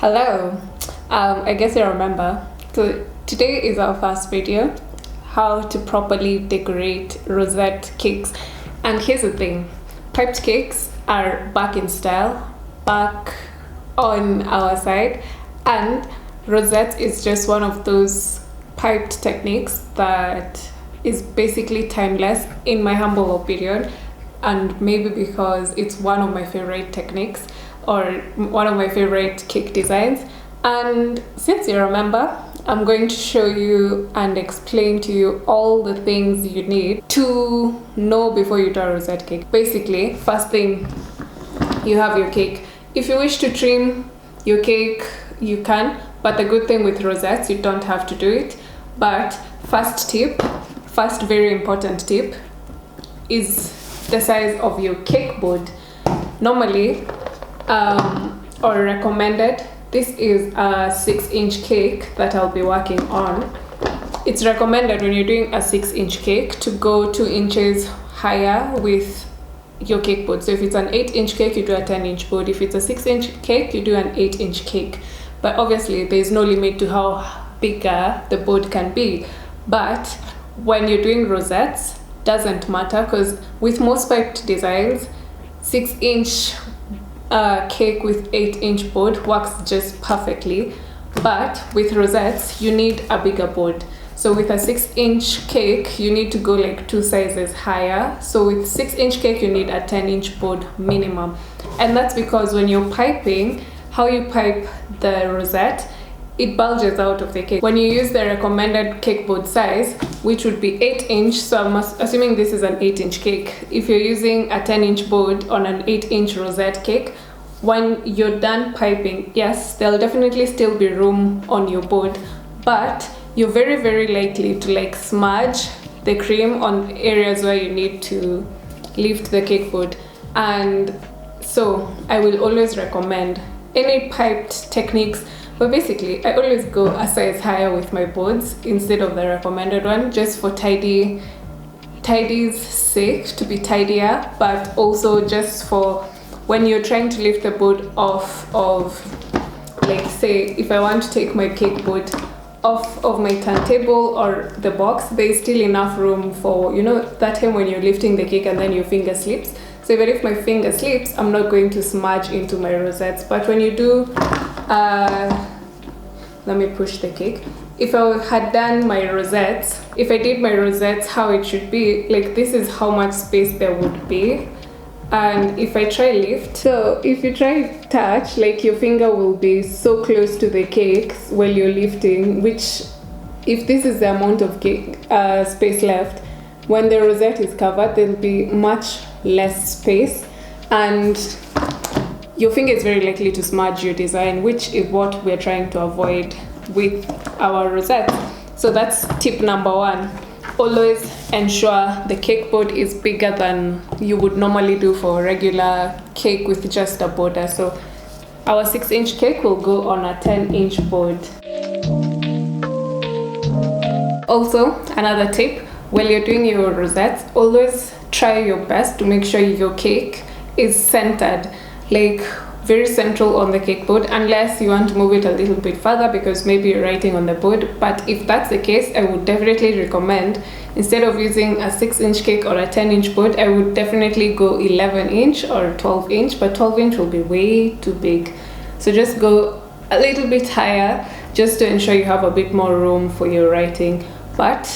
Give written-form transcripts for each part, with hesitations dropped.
Hello, I guess you remember. So today is our first video, how to properly decorate rosette cakes. And here's the thing, piped cakes are back in style, back on our side, and rosette is just one of those piped techniques that is basically timeless in my humble opinion, and maybe because it's one of my favorite techniques or one of my favorite cake designs. And since you remember, I'm going to show you and explain to you all the things you need to know before you do a rosette cake. Basically, first thing, you have your cake. If you wish to trim your cake, you can, but the good thing with rosettes, you don't have to do it. But first very important tip is the size of your cake board. Normally, or recommended, this is a 6-inch cake that I'll be working on. It's recommended when you're doing a 6-inch cake to go 2 inches higher with your cake board. So if it's an 8-inch cake, you do a 10-inch board. If it's a 6-inch cake, you do an 8-inch cake. But obviously there's no limit to how bigger the board can be. But when you're doing rosettes, doesn't matter, because with most piped designs, 6-inch cake with 8-inch board works just perfectly. But with rosettes, you need a bigger board. So with a 6-inch cake, you need to go like 2 sizes higher. So with 6-inch cake, you need a 10-inch board minimum. And that's because when you're piping, how you pipe the rosette, it bulges out of the cake. When you use the recommended cake board size, which would be 8-inch, so I'm assuming this is an 8-inch cake. If you're using a 10-inch board on an 8-inch rosette cake, when you're done piping, yes, there'll definitely still be room on your board, but you're very, very likely to like smudge the cream on areas where you need to lift the cake board. And so I will always recommend any piped techniques, but basically I always go a size higher with my boards instead of the recommended one, just for tidy's sake, to be tidier, but also just for when you're trying to lift the board off of, like, say if I want to take my cake board off of my turntable or the box, there's still enough room for, you know, that time when you're lifting the cake and then your finger slips. So even if my finger slips, I'm not going to smudge into my rosettes. But when you do, let me push the cake. If I had done my rosettes, if I did my rosettes how it should be, like this is how much space there would be. And if I try lift, so if you try touch, like your finger will be so close to the cake while you're lifting, which if this is the amount of cake space left, when the rosette is covered, there'll be much less space and your finger is very likely to smudge your design, which is what we're trying to avoid with our rosette. So that's tip number 1. Always ensure the cake board is bigger than you would normally do for a regular cake with just a border. So our 6-inch cake will go on a 10-inch board. Also, another tip, while you're doing your rosettes, always try your best to make sure your cake is centered, like very central on the cake board, unless you want to move it a little bit further because maybe you're writing on the board. But if that's the case, I would definitely recommend, instead of using a 6-inch cake or a 10-inch board, I would definitely go 11-inch or 12-inch, but 12-inch will be way too big. So just go a little bit higher just to ensure you have a bit more room for your writing. But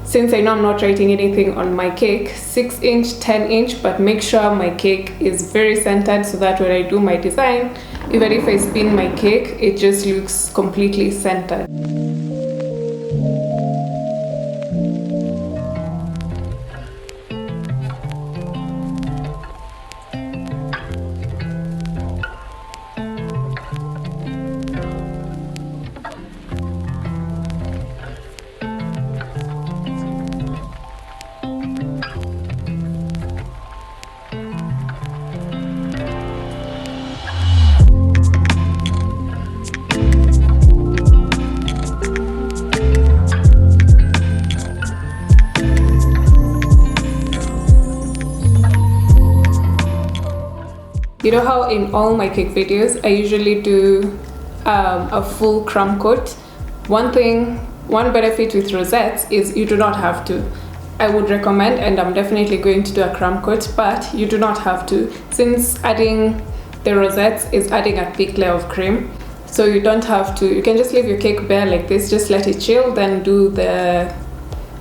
since I know I'm not writing anything on my cake, 6-inch, 10-inch, but make sure my cake is very centered so that when I do my design, even if I spin my cake, it just looks completely centered. You know how in all my cake videos, I usually do a full crumb coat. One benefit with rosettes is you do not have to. I would recommend, and I'm definitely going to do a crumb coat, but you do not have to, since adding the rosettes is adding a thick layer of cream. So you don't have to, you can just leave your cake bare like this, just let it chill, then do the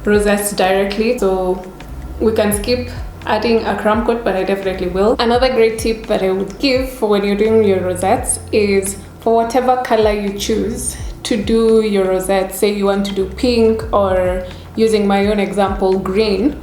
rosettes directly. So we can skip adding a crumb coat, but I definitely will. Another great tip that I would give for when you're doing your rosettes is for whatever color you choose to do your rosettes, say you want to do pink, or using my own example, green,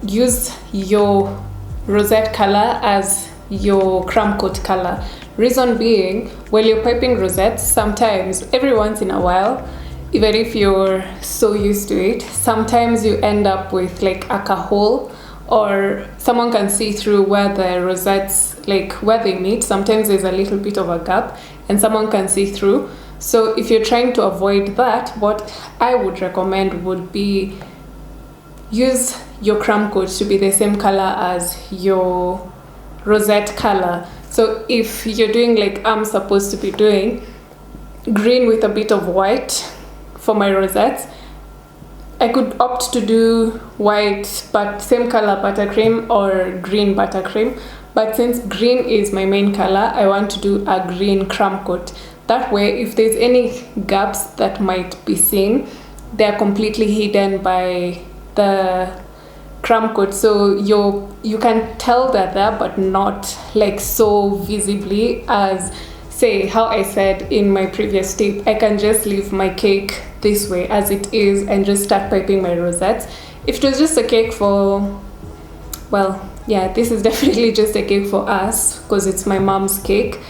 use your rosette color as your crumb coat color. Reason being, when you're piping rosettes, sometimes, every once in a while, even if you're so used to it, sometimes you end up with like a hole, or someone can see through where the rosettes, like where they meet. Sometimes there's a little bit of a gap and someone can see through. So if you're trying to avoid that, what I would recommend would be use your crumb coat to be the same color as your rosette color. So if you're doing like I'm supposed to be doing green with a bit of white for my rosettes, I could opt to do white but same color buttercream or green buttercream. But since green is my main color, I want to do a green crumb coat. That way, if there's any gaps that might be seen, they're completely hidden by the crumb coat. So you can tell that there, but not like so visibly as, say, how I said in my previous tip, I can just leave my cake this way as it is and just start piping my rosettes. If it was just a cake for, well, yeah, this is definitely just a cake for us because it's my mom's cake.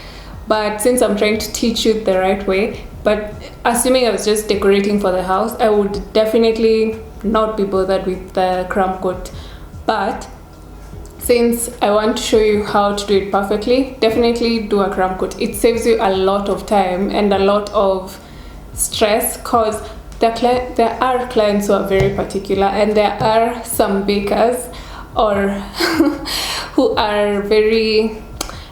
But since I'm trying to teach you the right way, but assuming I was just decorating for the house, I would definitely not be bothered with the crumb coat. But since I want to show you how to do it perfectly, definitely do a crumb coat. It saves you a lot of time and a lot of stress, because there are clients who are very particular, and there are some bakers or who are very,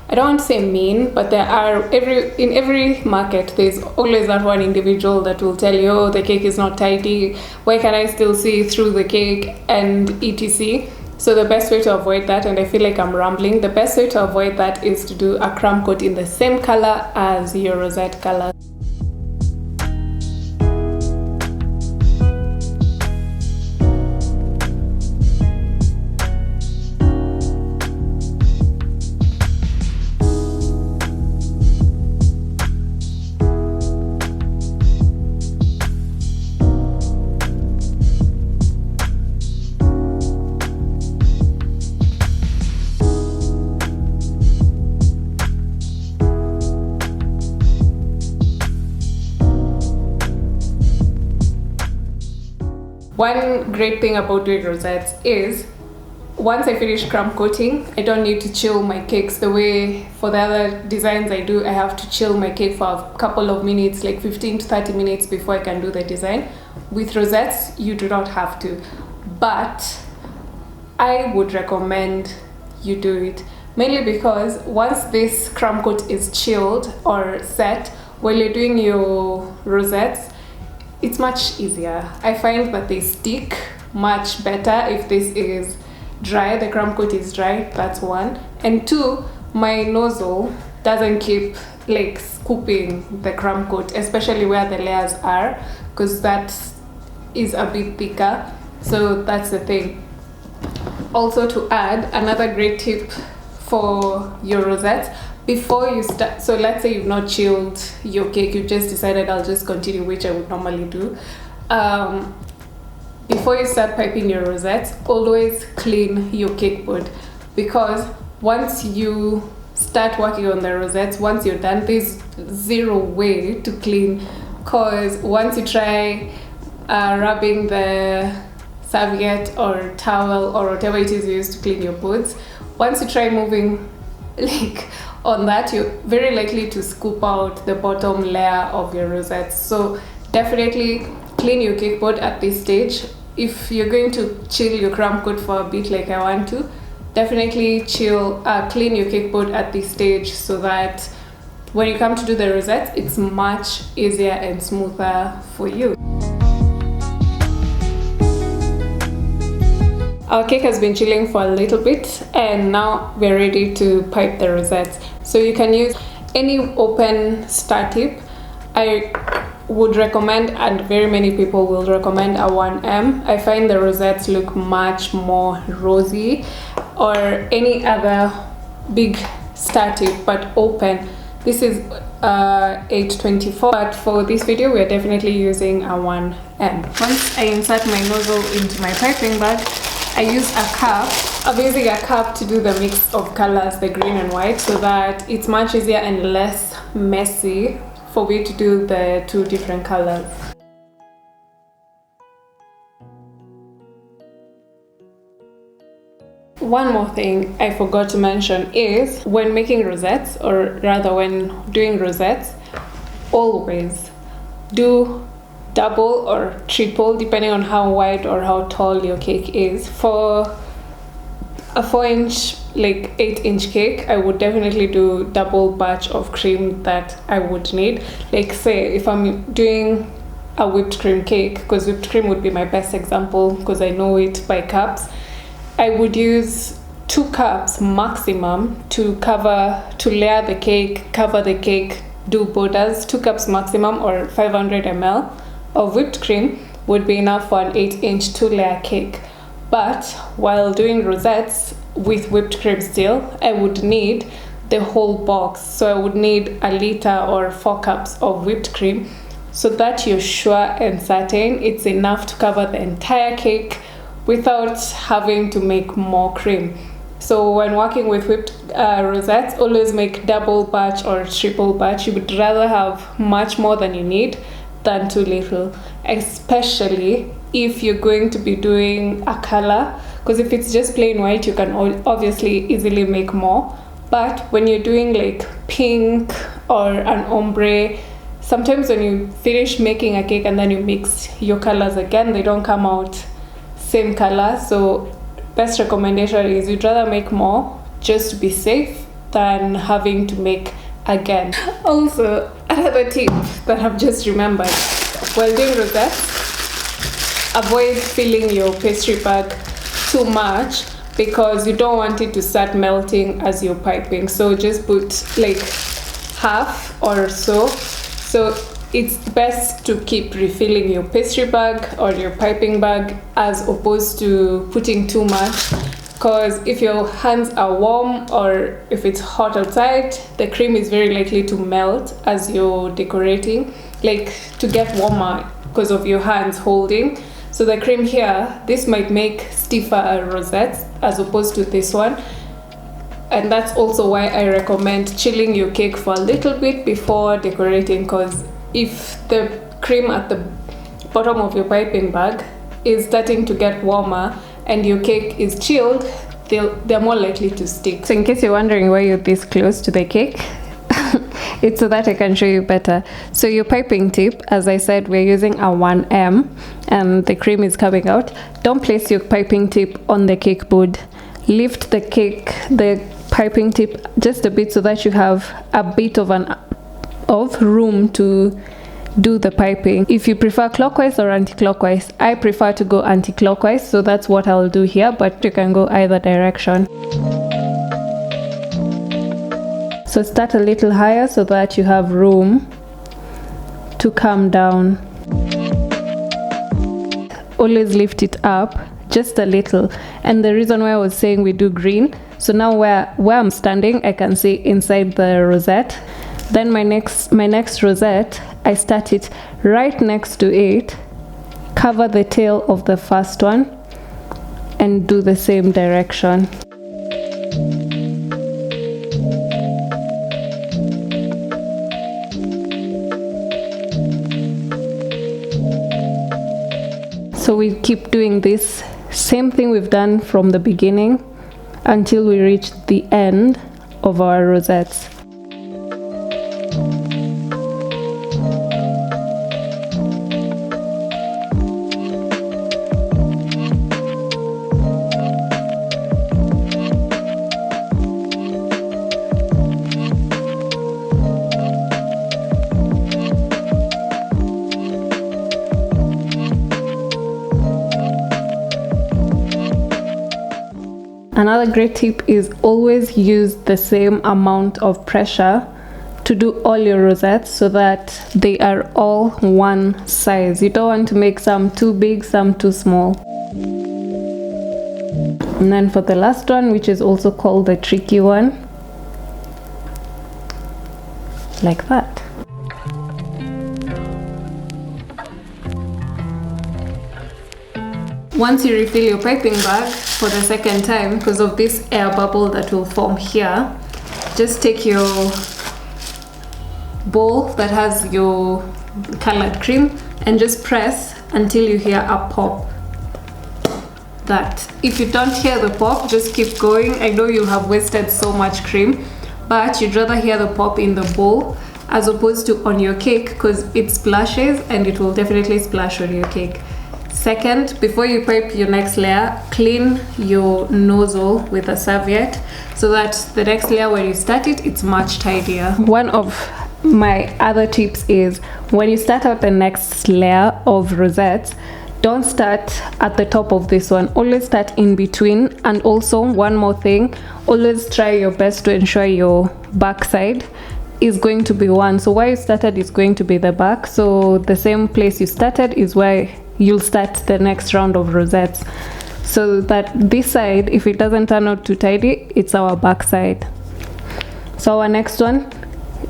I don't want to say mean, but there are in every market there's always that one individual that will tell you, oh, the cake is not tidy, why can I still see through the cake, and etc. So the best way to avoid that, and I feel like I'm rambling, the best way to avoid that is to do a crumb coat in the same color as your rosette color. One great thing about doing rosettes is once I finish crumb coating, I don't need to chill my cakes the way for the other designs I do. I have to chill my cake for a couple of minutes, like 15 to 30 minutes before I can do the design. With rosettes, you do not have to, but I would recommend you do it, mainly because once this crumb coat is chilled or set, while you're doing your rosettes, it's much easier. I find that they stick much better if this is dry, the crumb coat is dry, that's one. And two, my nozzle doesn't keep like scooping the crumb coat, especially where the layers are, because that is a bit thicker. So that's the thing. Also, to add another great tip for your rosettes, before you start, so let's say you've not chilled your cake, you just decided I'll just continue, which I would normally do. Before you start piping your rosettes, always clean your cake board, because once you start working on the rosettes, once you're done, there's zero way to clean, because once you try rubbing the serviette or towel or whatever it is you use to clean your boards, once you try moving like on that, you're very likely to scoop out the bottom layer of your rosettes. So definitely clean your cake board at this stage. If you're going to chill your crumb coat for a bit like I want to, definitely clean your cake board at this stage, so that when you come to do the rosettes, it's much easier and smoother for you. Our cake has been chilling for a little bit, and now we're ready to pipe the rosettes. So you can use any open star tip. I would recommend, and very many people will recommend, a 1M. I find the rosettes look much more rosy, or any other big star tip but open. This is 824, but for this video we're definitely using a 1M. Once I insert my nozzle into my piping bag, I use a cup. I'm using a cup to do the mix of colors, the green and white, so that it's much easier and less messy for me to do the two different colors. One more thing I forgot to mention is when making rosettes, or rather when doing rosettes, always do double or triple depending on how wide or how tall your cake is. For a 4-inch, like 8-inch cake, I would definitely do double batch of cream that I would need. Like say if I'm doing a whipped cream cake, because whipped cream would be my best example because I know it by cups, I would use 2 cups maximum to layer the cake, cover the cake, do borders. 2 cups maximum, or 500 ml of whipped cream would be enough for an 8-inch 2-layer cake. But while doing rosettes with whipped cream still, I would need the whole box. So I would need a liter or 4 cups of whipped cream, so that you're sure and certain it's enough to cover the entire cake without having to make more cream. So when working with whipped rosettes, always make double batch or triple batch. You would rather have much more than you need than too little, especially if you're going to be doing a color, because if it's just plain white you can obviously easily make more. But when you're doing like pink or an ombre, sometimes when you finish making a cake and then you mix your colors again, they don't come out same color. So best recommendation is you'd rather make more just to be safe than having to make again. Also, another tip that I've just remembered, while doing rosettes, avoid filling your pastry bag too much because you don't want it to start melting as you're piping. So just put like half or so. So it's best to keep refilling your pastry bag or your piping bag as opposed to putting too much, because if your hands are warm or if it's hot outside, the cream is very likely to melt as you're decorating, like to get warmer because of your hands holding. So the cream here, this might make stiffer rosettes as opposed to this one. And that's also why I recommend chilling your cake for a little bit before decorating, because if the cream at the bottom of your piping bag is starting to get warmer and your cake is chilled, they're more likely to stick. So in case you're wondering why you're this close to the cake, it's so that I can show you better. So your piping tip, as I said, we're using a 1M and the cream is coming out. Don't place your piping tip on the cake board. Lift the piping tip just a bit so that you have a bit of room to do the piping. If you prefer clockwise or anti-clockwise, I prefer to go anti-clockwise, so that's what I'll do here, but you can go either direction. So start a little higher so that you have room to come down. Always lift it up just a little. And the reason why I was saying we do green, so now where I'm standing, I can see inside the rosette. Then my next rosette, I start it right next to it, cover the tail of the first one, and do the same direction. So we keep doing this same thing we've done from the beginning until we reach the end of our rosettes. Another great tip is always use the same amount of pressure to do all your rosettes so that they are all one size. You don't want to make some too big, some too small. And then for the last one, which is also called the tricky one, like that. Once you refill your piping bag for the second time, because of this air bubble that will form here, just take your bowl that has your colored cream and just press until you hear a pop. That if you don't hear the pop, just keep going. I know you have wasted so much cream, but you'd rather hear the pop in the bowl as opposed to on your cake, because it splashes and it will definitely splash on your cake. Second, before you pipe your next layer, clean your nozzle with a serviette so that the next layer, when you start it, it's much tidier. One of my other tips is when you start out the next layer of rosettes, don't start at the top of this one, always start in between. And also one more thing, always try your best to ensure your back side is going to be one. So where you started is going to be the back, so the same place you started is where you'll start the next round of rosettes, so that this side, if it doesn't turn out too tidy, it's our back side. So our next one,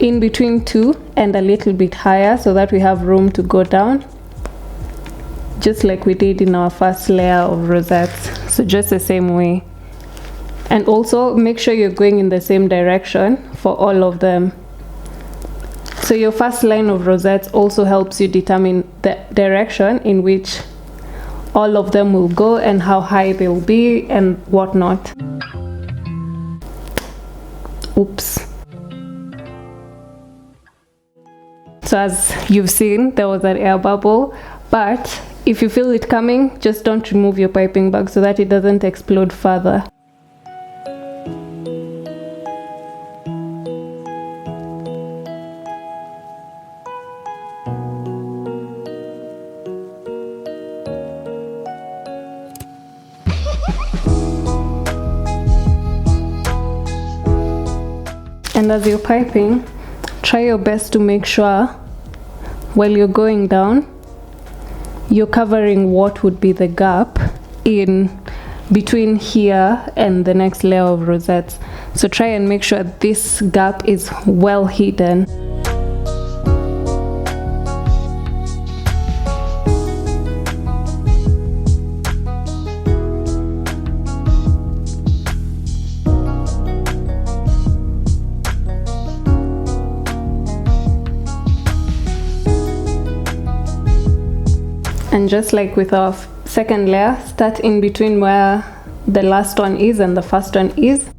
in between two and a little bit higher, so that we have room to go down, just like we did in our first layer of rosettes. So just the same way. And also make sure you're going in the same direction for all of them. So your first line of rosettes also helps you determine the direction in which all of them will go and how high they'll be and whatnot. Oops. So as you've seen, there was an air bubble, but if you feel it coming, just don't remove your piping bag so that it doesn't explode further. And as you're piping, try your best to make sure while you're going down, you're covering what would be the gap in between here and the next layer of rosettes. So try and make sure this gap is well hidden. And just like with our second layer, start in between where the last one is and the first one is.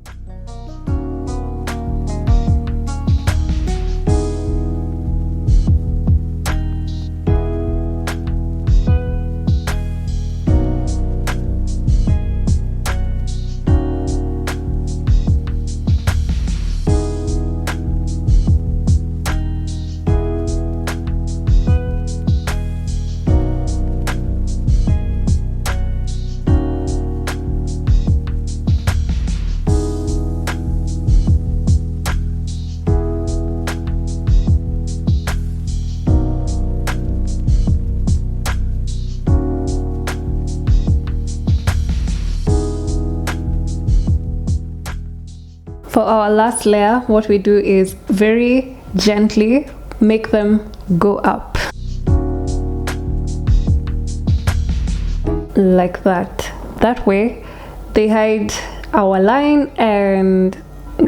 For our last layer, what we do is very gently make them go up. Like that. That way, they hide our line and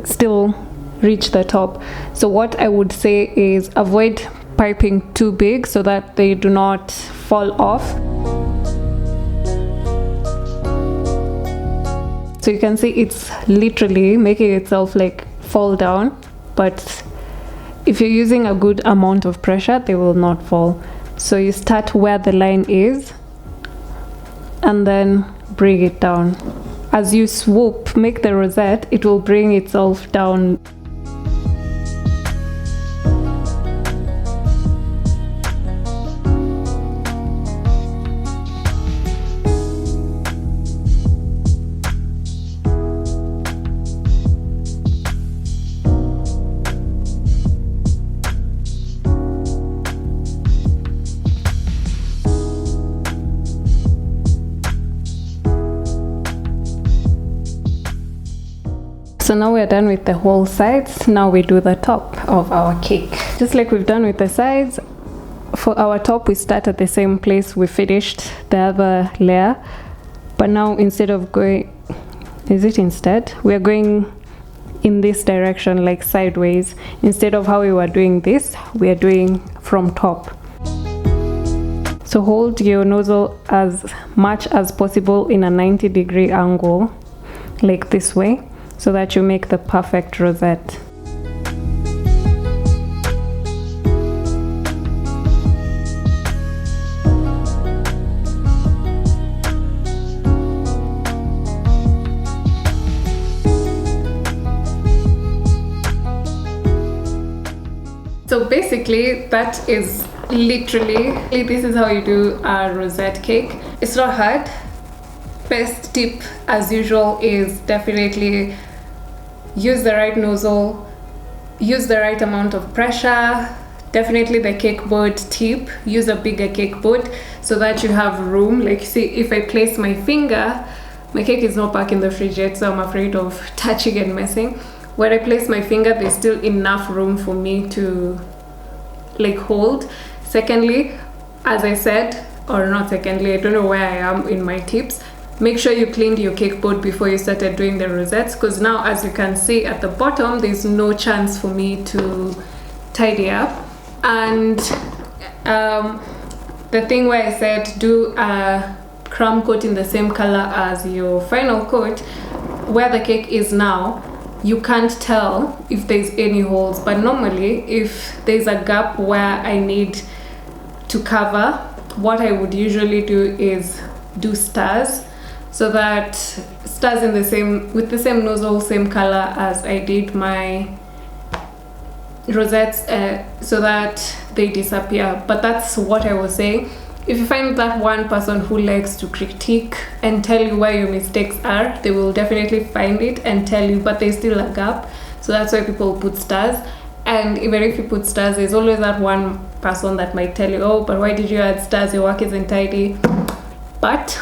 still reach the top. So what I would say is avoid piping too big so that they do not fall off. So you can see it's literally making itself like fall down, but if you're using a good amount of pressure, they will not fall. So you start where the line is and then bring it down. As you swoop, make the rosette, it will bring itself down. So now we're done with the whole sides. Now we do the top of our cake. Just like we've done with the sides, for our top we start at the same place we finished the other layer, but now instead of going, we're going in this direction, like sideways. Instead of how we were doing this, we are doing from top. So hold your nozzle as much as possible in a 90-degree angle, like this way, so that you make the perfect rosette. So basically that is literally, this is how you do a rosette cake. It's not hard. Best tip as usual is definitely use the right nozzle, use the right amount of pressure. Definitely the cake board tip, use a bigger cake board so that you have room. Like see, if I place my finger, my cake is not back in the fridge yet, so I'm afraid of touching and messing. Where I place my finger, there's still enough room for me to like hold. Secondly, as I said, or not secondly, I don't know where I am in my tips, make sure you cleaned your cake board before you started doing the rosettes, because now as you can see at the bottom, there's no chance for me to tidy up. And the thing where I said do a crumb coat in the same color as your final coat, where the cake is now, you can't tell if there's any holes, but normally if there's a gap where I need to cover, what I would usually do is do stars, so that stars in the same, with the same nozzle, same color as I did my rosettes, so that they disappear. But that's what I was saying. If you find that one person who likes to critique and tell you where your mistakes are, they will definitely find it and tell you, but there's still a gap. So that's why people put stars. And even if you put stars, there's always that one person that might tell you, oh, but why did you add stars? Your work isn't tidy. But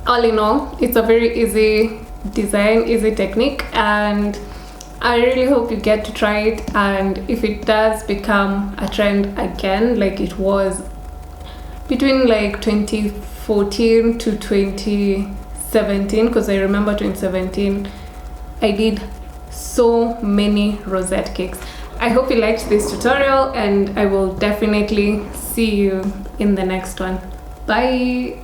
all in all, it's a very easy design, easy technique, and I really hope you get to try it. And if it does become a trend again, like it was between like 2014 to 2017, because I remember 2017 I did so many rosette cakes. I hope you liked this tutorial, and I will definitely see you in the next one. Bye.